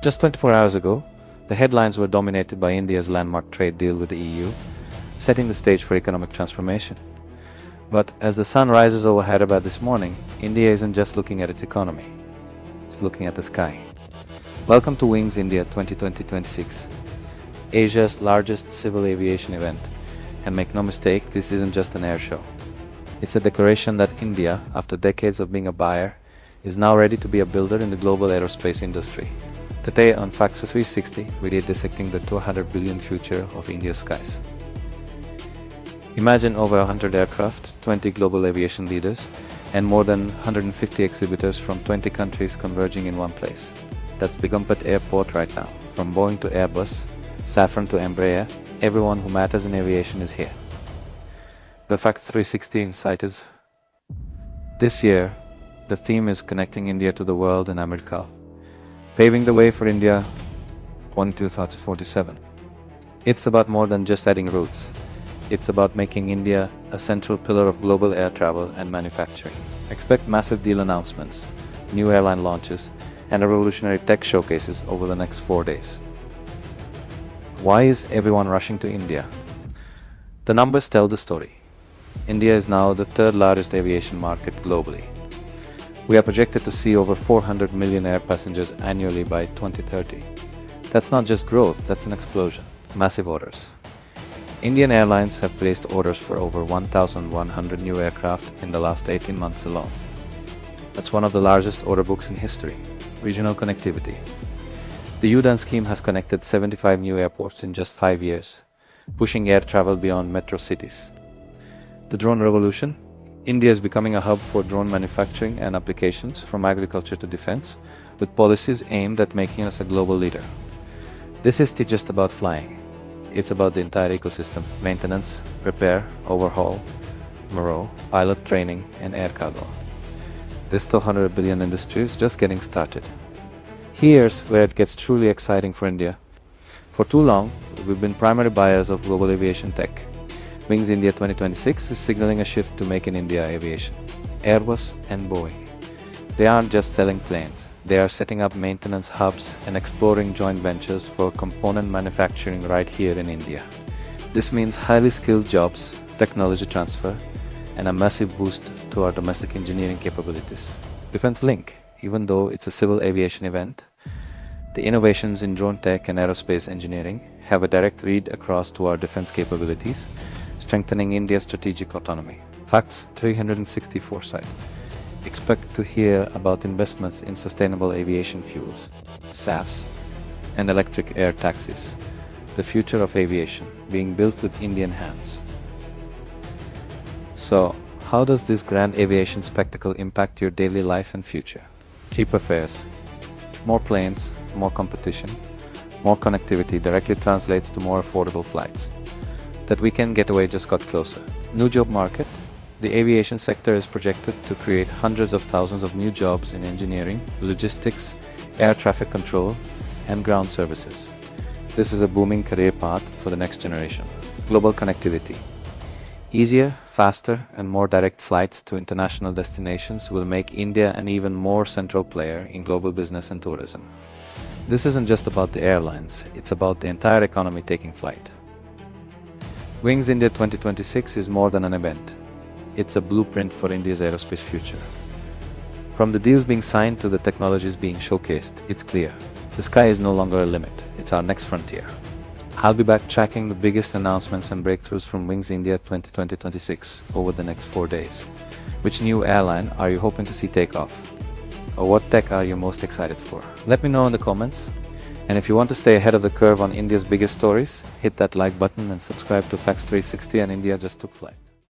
Just 24 hours ago, the headlines were dominated by India's landmark trade deal with the EU, setting the stage for economic transformation. But as the sun rises over Hyderabad this morning, India isn't just looking at its economy, it's looking at the sky. Welcome to Wings India 2020-26, Asia's largest civil aviation event. And make no mistake, this isn't just an air show. It's a declaration that India, after decades of being a buyer, is now ready to be a builder in the global aerospace industry. Today on Factz 360, we're dissecting the 200 billion future of India's skies. Imagine over 100 aircraft, 20 global aviation leaders, and more than 150 exhibitors from 20 countries converging in one place. That's Begumpet Airport right now. From Boeing to Airbus, Safran to Embraer, everyone who matters in aviation is here. The Factz 360 insight is this year, the theme is connecting India to the world and America, paving the way for India 2047. It's about more than just adding routes. It's about making India a central pillar of global air travel and manufacturing. Expect massive deal announcements, new airline launches, and revolutionary tech showcases over the next 4 days. Why is everyone rushing to India? The numbers tell the story. India is now the third largest aviation market globally. We are projected to see over 400 million air passengers annually by 2030. That's not just growth, that's an explosion. Massive orders. Indian airlines have placed orders for over 1,100 new aircraft in the last 18 months alone. That's one of the largest order books in history. Regional connectivity. The U-Done scheme has connected 75 new airports in just 5 years, pushing air travel beyond metro cities. The drone revolution. India is becoming a hub for drone manufacturing and applications from agriculture to defense, with policies aimed at making us a global leader. This isn't just about flying. It's about the entire ecosystem: maintenance, repair, overhaul, MRO, pilot training, and air cargo. This 200 billion industry is just getting started. Here's where it gets truly exciting for India. For too long, we've been primary buyers of global aviation tech. Wings India 2026 is signaling a shift to Make in India aviation. Airbus and Boeing. They aren't just selling planes. They are setting up maintenance hubs and exploring joint ventures for component manufacturing right here in India. This means highly skilled jobs, technology transfer, and a massive boost to our domestic engineering capabilities. Defense Link. Even though it's a civil aviation event, the innovations in drone tech and aerospace engineering have a direct read across to our defense capabilities, strengthening India's strategic autonomy. Factz 360 foresight. Expect to hear about investments in sustainable aviation fuels, SAFs, and electric air taxis, the future of aviation being built with Indian hands. So, how does this grand aviation spectacle impact your daily life and future? Cheaper fares, more planes, more competition, more connectivity directly translates to more affordable flights. That weekend getaway just got closer. New job market. The aviation sector is projected to create hundreds of thousands of new jobs in engineering, logistics, air traffic control, and ground services. This is a booming career path for the next generation. Global connectivity. Easier, faster, and more direct flights to international destinations will make India an even more central player in global business and tourism. This isn't just about the airlines, it's about the entire economy taking flight. Wings India 2026 is more than an event. It's a blueprint for India's aerospace future. From the deals being signed to the technologies being showcased, it's clear. The sky is no longer a limit, it's our next frontier. I'll be back tracking the biggest announcements and breakthroughs from Wings India 2020-26 over the next 4 days. Which new airline are you hoping to see take off? Or what tech are you most excited for? Let me know in the comments. And if you want to stay ahead of the curve on India's biggest stories, hit that like button and subscribe to Factz 360 and India Just Took Flight.